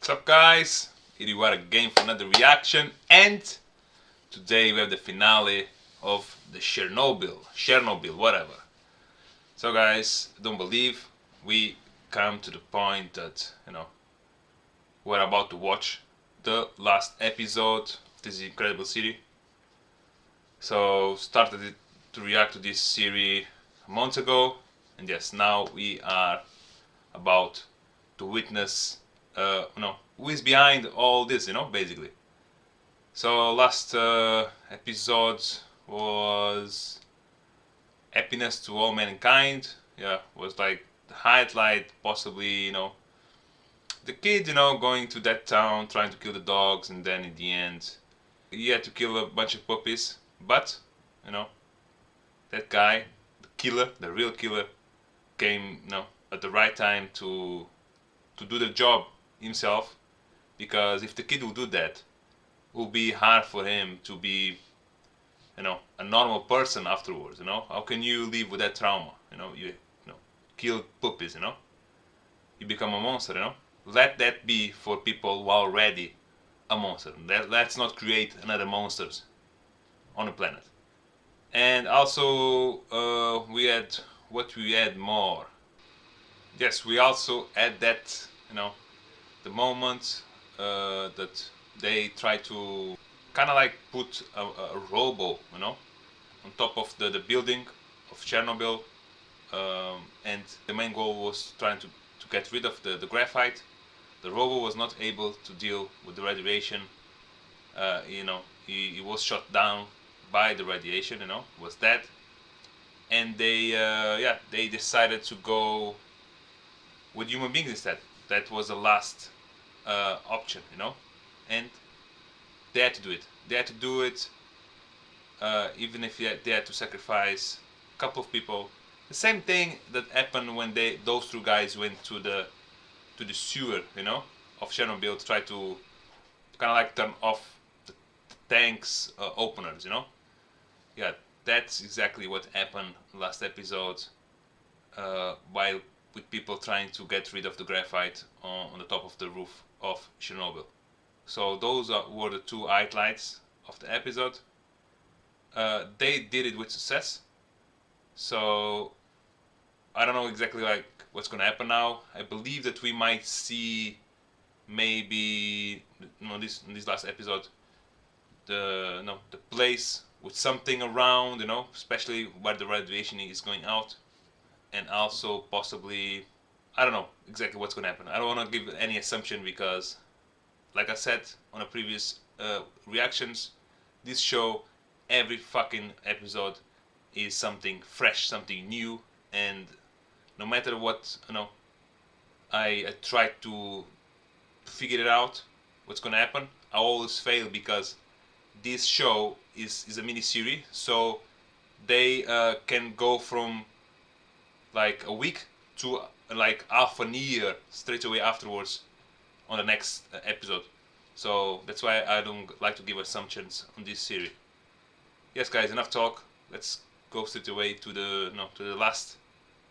What's up, guys? Here you are again for another reaction, and today we have the finale of the Chernobyl, whatever. So, guys, don't believe we come to the point that we're about to watch the last episode of this incredible series. So, started it to react to this series months ago, and yes, now we are about to witness who is behind all this, basically. So last episode was happiness to all mankind. Yeah, was like the highlight, possibly, the kid, going to that town trying to kill the dogs, and then in the end he had to kill a bunch of puppies. But you know that guy, the killer, the real killer, came at the right time to do the job himself, because if the kid will do that, it will be hard for him to be a normal person afterwards. How can you live with that trauma? You kill puppies. You become a monster. Let that be for people who are already a monster. Let's not create another monsters on the planet. And also we had more. Yes, we also had that the moment that they try to kind of like put a robo, on top of the building of Chernobyl, and the main goal was trying to get rid of the graphite. The robo was not able to deal with the radiation. He was shot down by the radiation. Was dead, and they decided to go with human beings instead. That was the last option, and they had to do it. They had to do it, even if they had to sacrifice a couple of people. The same thing that happened when those two guys went to the sewer, of Chernobyl, to try to kind of like turn off the tanks openers, Yeah, that's exactly what happened last episode, while with people trying to get rid of the graphite on the top of the roof of Chernobyl. So those were the two highlights of the episode. They did it with success. So I don't know exactly like what's gonna happen now. I believe that we might see maybe in this last episode the place with something around, especially where the radiation is going out, and also possibly I don't know exactly what's gonna happen. I don't want to give any assumption because, like I said on a previous reactions, this show, every fucking episode is something fresh, something new, and no matter what, I try to figure it out what's gonna happen. I always fail because this show is a mini series, so they can go from like a week to like half a year straight away afterwards on the next episode. So that's why I don't like to give assumptions on this series. Yes, guys, enough talk. Let's go straight away to the last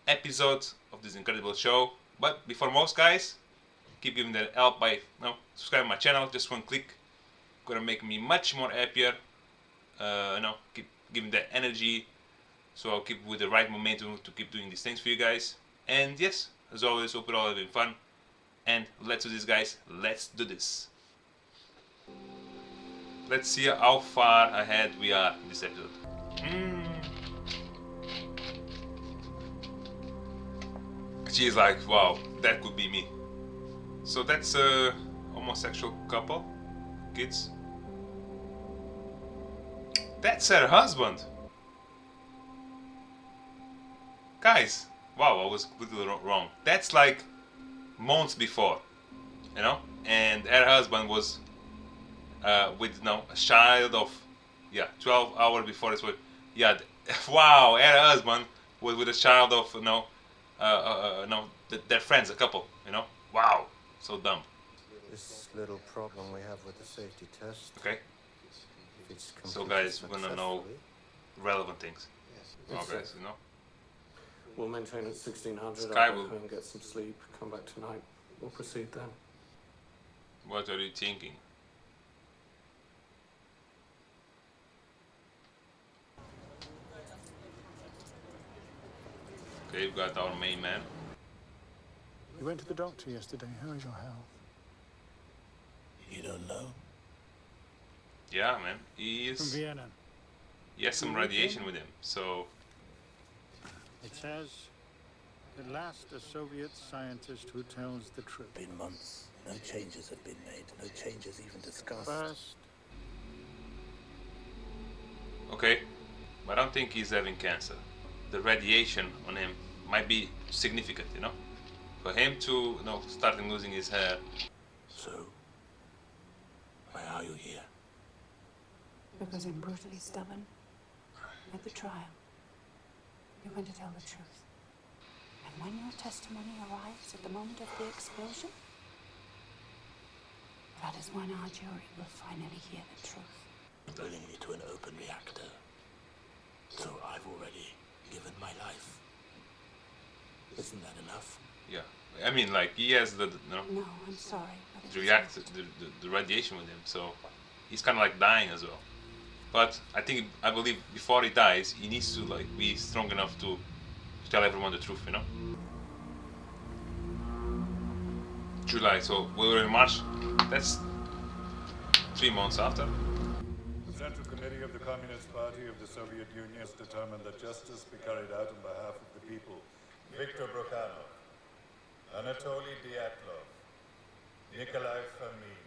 episode of this incredible show. But before most, guys, keep giving that help by subscribing my channel. Just one click, gonna make me much more happier. Keep giving that energy, so I'll keep with the right momentum to keep doing these things for you guys. And yes, as always, hope you're all having fun. And let's do this, guys. Let's do this. Let's see how far ahead we are in this episode. She's like, wow, that could be me. So that's a homosexual couple, kids. That's her husband. Guys, wow, I was completely wrong. That's like months before, and her husband was with a child of 12 hours before this. Yeah, wow, her husband was with a child of their friends, a couple. Wow, so dumb. This little problem we have with the safety test. Okay. So guys, we're gonna know relevant things. Yes. Oh, guys, We'll maintain at 1600. Sky I'll will go home, get some sleep, come back tonight. We'll proceed then. What are you thinking? Okay, we've got our main man. You went to the doctor yesterday. How is your health? You don't know? Yeah, man. From Vienna. He has some radiation with him, so It says, at last a Soviet scientist who tells the truth. Been months. No changes have been made. No changes even discussed. First, okay. But I don't think he's having cancer. The radiation on him might be significant, you know? For him to, you know, starting losing his hair. So, why are you here? Because I'm brutally stubborn. At the trial, you're going to tell the truth. And when your testimony arrives at the moment of the explosion, that is when our jury will finally hear the truth. Pulling me to an open reactor. So I've already given my life. Isn't that enough? Yeah. I mean, like, he has the, you know, No, I'm sorry, but it's react not. the radiation with him, so he's kind of like dying as well. But I believe before he dies, he needs to like be strong enough to tell everyone the truth, you know. July, so we were in March. That's 3 months after. The Central Committee of the Communist Party of the Soviet Union has determined that justice be carried out on behalf of the people. Viktor Brokhanov, Anatoly Dyatlov, Nikolai Fomin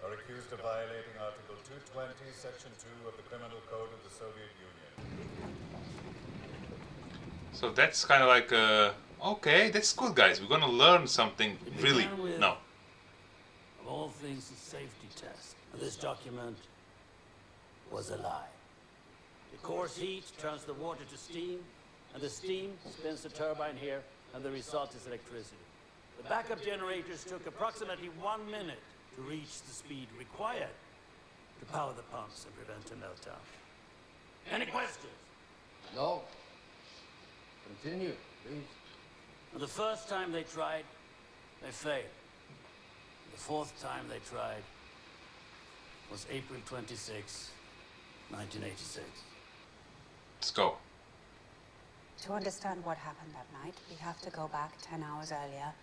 are accused of violating Article 220, Section 2 of the Criminal Code of the Soviet Union. So that's kind of like, okay, that's good, guys. We're gonna learn something really. No. Of all things, a safety test. And this document was a lie. The core's heat turns the water to steam, and the steam spins the turbine here, and the result is electricity. The backup generators took approximately 1 minute to reach the speed required to power the pumps and prevent a meltdown. Any questions? No. Continue, please. The first time they tried, they failed. The fourth time they tried was April 26, 1986. Let's go. To understand what happened that night, we have to go back 10 hours earlier.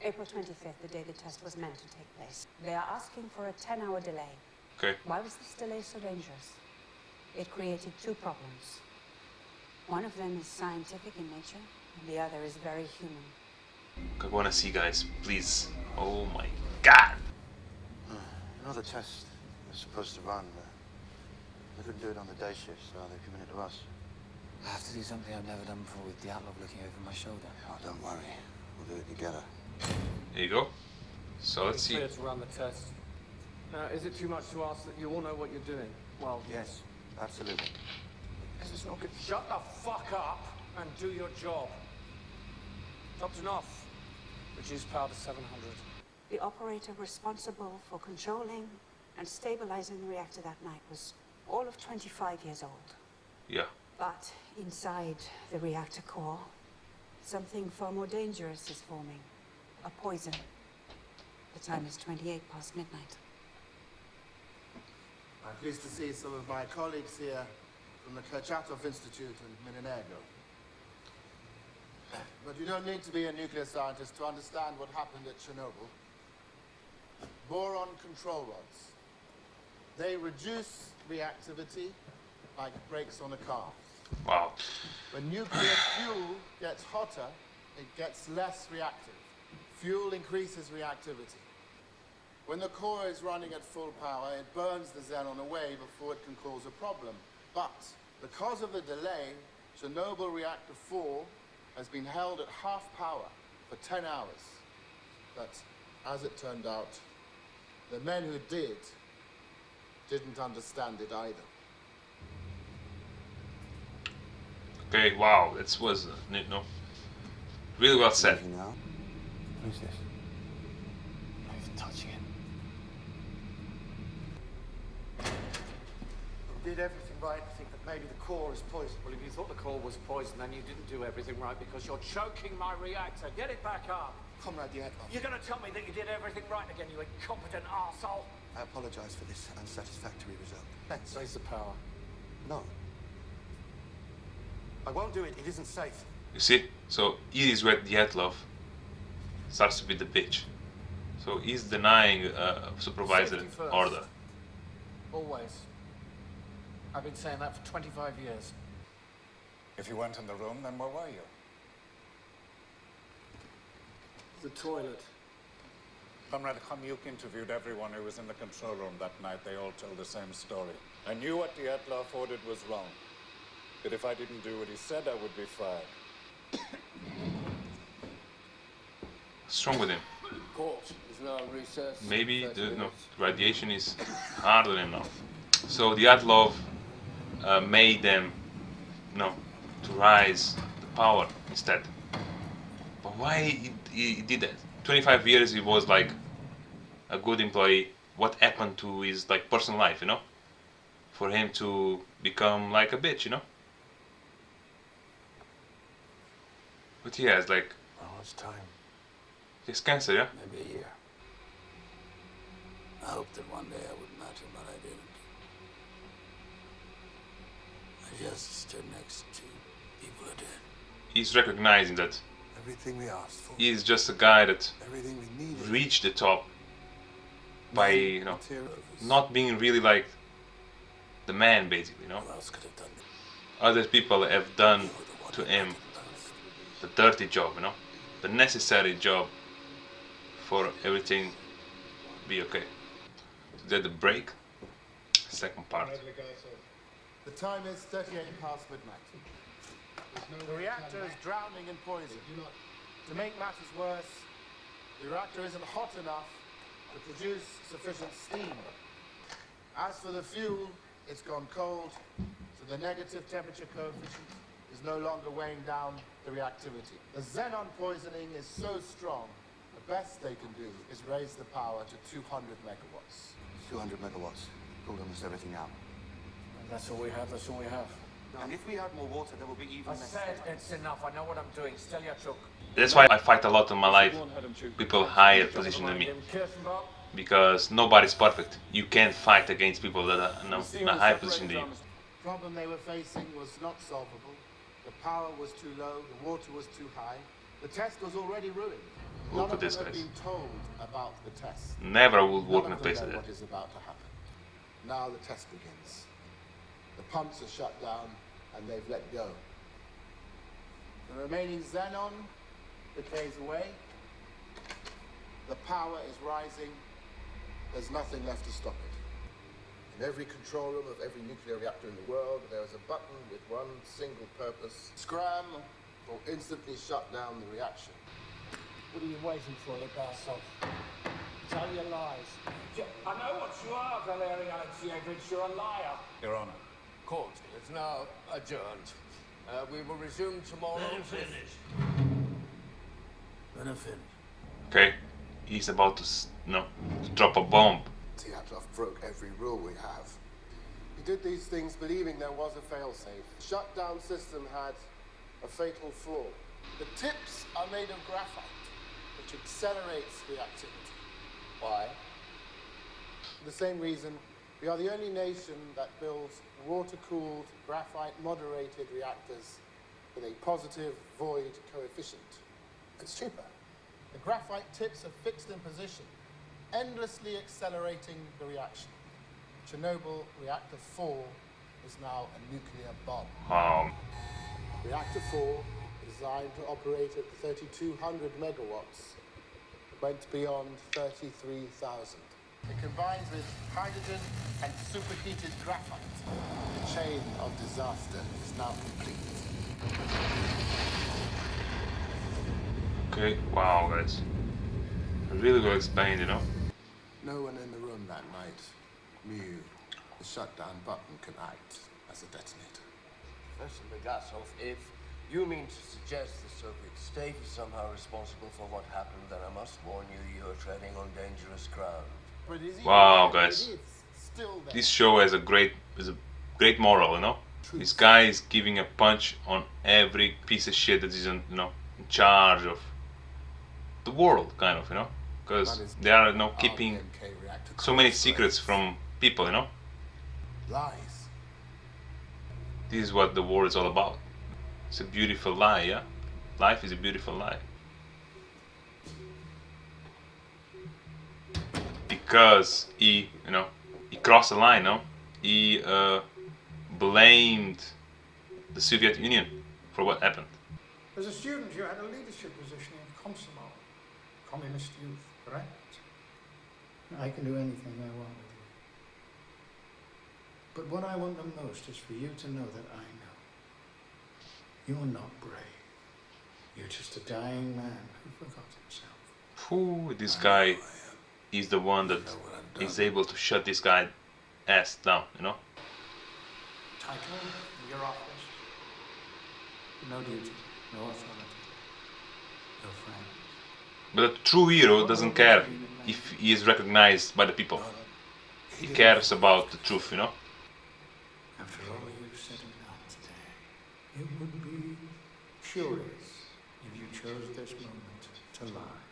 April 25th, the day the test was meant to take place. They are asking for a 10-hour delay. Okay. Why was this delay so dangerous? It created two problems. One of them is scientific in nature, and the other is very human. I wanna see, guys, please. Oh my God. Another test was supposed to run. They couldn't do it on the day shift, so they're giving it to us. I have to do something I've never done before with Dyatlov looking over my shoulder. Oh, don't worry. We'll do it together. There you go. So let's see. Clear to run the test. Now, is it too much to ask that you all know what you're doing? Well, yes, absolutely. This is not good. Shut the fuck up and do your job. Dropped off. Reduce power to 700. The operator responsible for controlling and stabilizing the reactor that night was all of 25 years old. Yeah. But inside the reactor core, something far more dangerous is forming. A poison. The time is 28 past midnight. I'm pleased to see some of my colleagues here from the Kurchatov Institute in Minenergo. But you don't need to be a nuclear scientist to understand what happened at Chernobyl. Boron control rods. They reduce reactivity like brakes on a car. Wow. When nuclear fuel gets hotter, it gets less reactive. Fuel increases reactivity. When the core is running at full power, it burns the xenon away before it can cause a problem. But because of the delay, Chernobyl Reactor 4 has been held at half power for 10 hours. But as it turned out, the men who didn't understand it either. Okay. Wow. That was no. Really well said. You know? Who's this? Not even touching it. You did everything right to think that maybe the core is poisoned. Well, if you thought the core was poisoned, then you didn't do everything right because you're choking my reactor. Get it back up. Comrade Dyatlov, You're gonna tell me that you did everything right again, you incompetent arsehole? I apologize for this unsatisfactory result. Thanks. Raise the power. No. I won't do it. It isn't safe. You see? So here is where Dyatlov starts to be the bitch. So he's denying supervisor Safety first. order. Always. I've been saying that for 25 years. If you weren't in the room, then where were you? The toilet. Comrade Khamyuk interviewed everyone who was in the control room that night. They all told the same story. I knew what Dyatlov ordered was wrong. That if I didn't do what he said, I would be fired. What's wrong with him? Court is now recess. Maybe the radiation is harder enough. So Dyatlov made them, to rise the power instead. But why he did that? 25 years he was like a good employee. What happened to his like personal life, for him to become like a bitch, But he has like, Oh, it's time. he has cancer, yeah? Maybe a year. I hoped that one day I would matter, but I didn't. I just stood next to people who did. He's recognizing that Everything we asked for. he's just a guy that Everything we needed. reached the top by, Materials. not being really like the man, basically, Who else could have done it? Other people have done You were the one to who him recognized. the dirty job, the necessary job for everything be okay. So that's the break, second part. The time is 38 past midnight. The reactor is drowning in poison. To make matters worse, the reactor isn't hot enough to produce sufficient steam. As for the fuel, it's gone cold, so the negative temperature coefficient is no longer weighing down the reactivity. The xenon poisoning is so strong, the best they can do is raise the power to 200 megawatts. 200 megawatts. Pulled almost everything out. That's all we have, that's all we have. And if we add more water, there will be even I less. said it's enough, I know what I'm doing. Stelyachuk. That's why I fight a lot in my life, people higher position than me, because nobody's perfect. You can't fight against people that are in a higher position than you. The problem they were facing was not solvable. The power was too low, the water was too high. The test was already ruined. Look None at of this, them had guys. been told about the test. Never would walk in None the of them face of know that. what is about to happen. Now the test begins. The pumps are shut down and they've let go. The remaining xenon decays away. The power is rising. There's nothing left to stop it. In every control room of every nuclear reactor in the world, there is a button with one single purpose: scram or instantly shut down the reaction. What are you waiting for, Legasov? Tell your lies. I know what you are, Valery Alexeyevich. You're a liar. Your Honor. Court is now adjourned. We will resume tomorrow. Let him finish. Let him finish. Okay, he's about to, to drop a bomb. Dyatlov broke every rule we have. He did these things believing there was a failsafe. The shutdown system had a fatal flaw. The tips are made of graphite, which accelerates reactivity. Why? For the same reason, we are the only nation that builds water-cooled, graphite-moderated reactors with a positive void coefficient. It's cheaper. The graphite tips are fixed in position, endlessly accelerating the reaction. Chernobyl Reactor 4 is now a nuclear bomb. Reactor 4, designed to operate at 3,200 megawatts, went beyond 33,000. It combines with hydrogen and superheated graphite. The chain of disaster is now complete. Okay, wow, guys. Really well explained, No one in the room that night knew the shutdown button could act as a detonator. Professor Legasov, if you mean to suggest the Soviet state is somehow responsible for what happened, then I must warn you, you're treading on dangerous ground. But is he Wow, there? guys. It is still there. This show has a great moral, This guy is giving a punch on every piece of shit that is in charge of the world, kind of, you know, because they are, you know, keeping so many secrets from people, you know. Lies. This is what the war is all about. It's a beautiful lie, yeah. Life is a beautiful lie. Because he, you know, he crossed the line, no? He blamed the Soviet Union for what happened. As a student, you had a leadership position in Komsomol, communist youth, correct? I can do anything I want with you. But what I want the most is for you to know that I know. You are not brave. You're just a dying man who forgot himself. Who this guy is the one that is able to shut this guy ass down, you know? Title, your office. No duty, no authority. Your friend. But a true hero doesn't care if he is recognized by the people. He cares about the truth, you know? After all you've said and done today, it would be curious if you chose this moment to lie.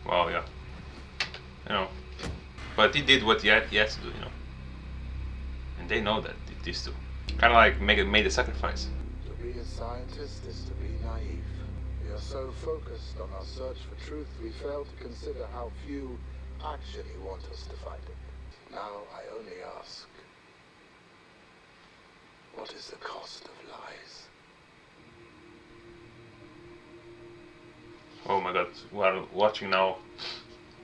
Well, yeah. You know. But he did what he has to do, you know? And they know that, these two. Kind of like made a sacrifice. To be a scientist is to be naive. We are so focused on our search for truth, we fail to consider how few actually want us to find it. Now I only ask, what is the cost of lies? Oh my god, we are watching now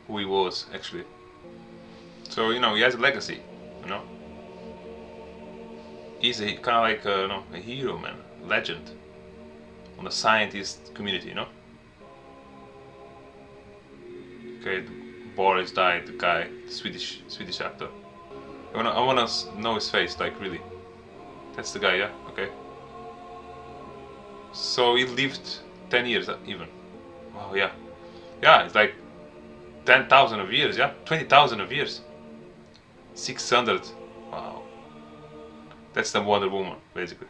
who he was, actually. So, you know, he has a legacy, you know? He's kind of like, you know, a hero, man, a legend on the scientist community, you know? Okay, Boris died, the guy, the Swedish actor. I wanna know his face, like, really. That's the guy, yeah? Okay. So he lived 10 years, even. Wow, yeah. Yeah, it's like 10,000 of years, yeah? 20,000 of years. 600. Wow. That's the Wonder Woman, basically.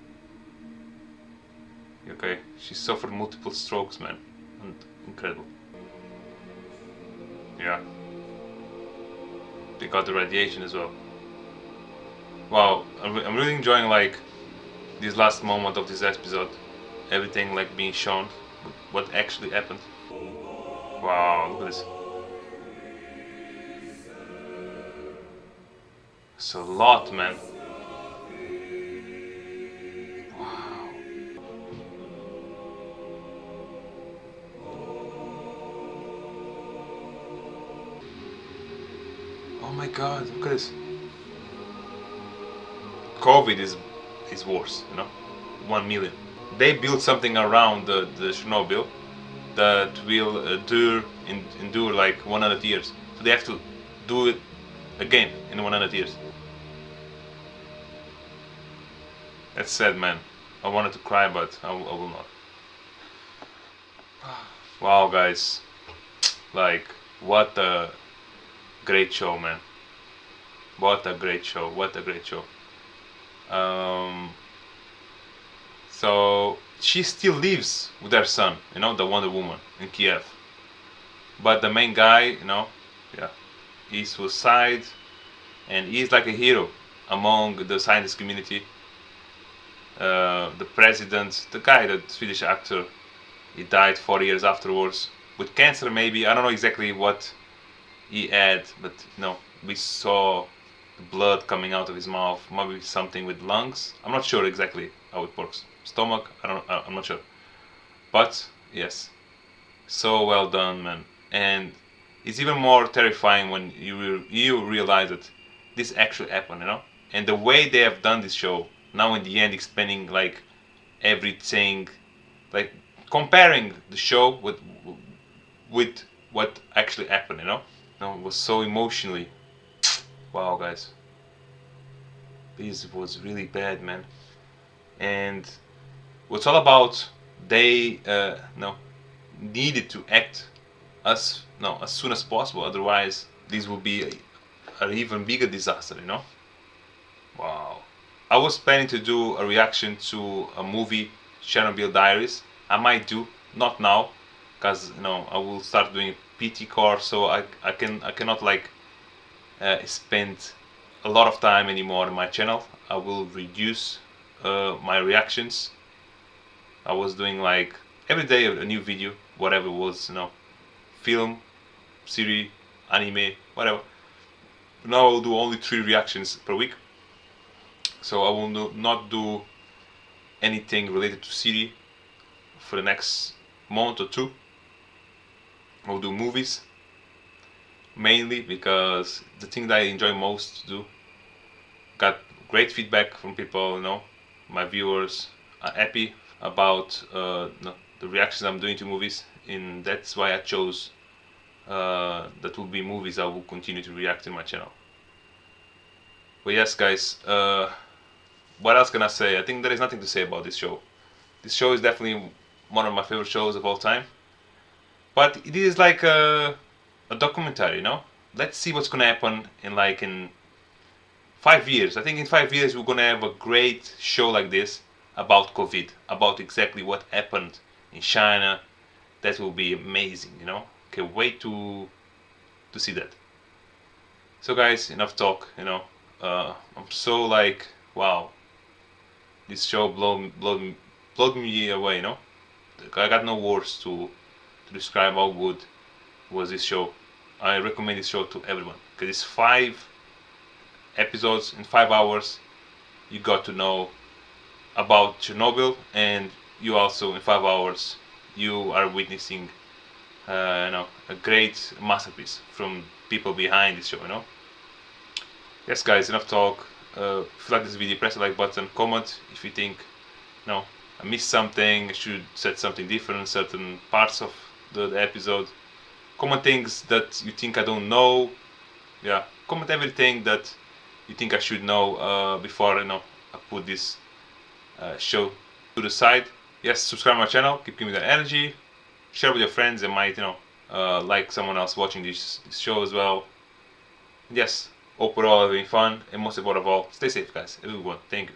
Okay, she suffered multiple strokes, man. And incredible. Yeah. They got the radiation as well. Wow, I'm really enjoying, like, this last moment of this episode. Everything, like, being shown. What actually happened. Wow, look at this. It's a lot, man. Wow. Oh my god, look at this. COVID is worse, you know? 1 million. They built something around the Chernobyl that will endure like 100 years. So they have to do it again in 100 years. That's sad, man. I wanted to cry, but I will not. Wow, guys. Like, what a great show, man. What a great show. What a great show. So she still lives with her son, you know, the Wonder Woman in Kiev. But the main guy, you know, yeah, he suicide, and he's like a hero among the scientist community. The president, the guy, the Swedish actor, he died 4 years afterwards with cancer, maybe. I don't know exactly what he had, but you know, we saw blood coming out of his mouth, maybe something with lungs. I'm not sure exactly how it works. Stomach, I'm not sure. But yes, so well done, man. And it's even more terrifying when you realize that this actually happened, you know. And the way they have done this show now, in the end, explaining like everything, like comparing the show with what actually happened, you know. No, it was so emotionally. Wow, guys. This was really bad, man. And what's all about, they needed to act as soon as possible. Otherwise, this will be an even bigger disaster, you know. Wow. I was planning to do a reaction to a movie, Chernobyl Diaries. I might do, not now, because I will start doing PT course, so I cannot like spend a lot of time anymore on my channel. I will reduce my reactions. I was doing like every day a new video, whatever it was, film, series, anime, whatever. Now I will do only 3 reactions per week. So I will not do anything related to series for the next month or 2. I will do movies mainly because the thing that I enjoy most to do. Got great feedback from people, my viewers are happy about the reactions I'm doing to movies, and that's why I chose that will be movies I will continue to react in my channel. But yes, guys, what else can I say? I think there is nothing to say about this show. This show is definitely one of my favorite shows of all time. But it is like a documentary, Let's see what's gonna happen in 5 years. I think in 5 years we're gonna have a great show like this about COVID, about exactly what happened in China. That will be amazing, Can't wait to see that. So guys, enough talk, I'm so like, wow, this show blowed me away, I got no words to describe how good was this show. I recommend this show to everyone because it's 5 episodes in 5 hours. You got to know about Chernobyl, and you also in 5 hours you are witnessing a great masterpiece from people behind this show. Yes, guys, enough talk. If you like this video, press the like button, comment if you think I missed something, I should said something different in certain parts of the episode. Comment things that you think I don't know. Yeah, comment everything that you think I should know before I put this show to the side. Yes, subscribe my channel, keep giving me that energy. Share with your friends, they might like someone else watching this show as well. And yes, hope we're all having fun, and most of all, stay safe, guys. Everyone, thank you.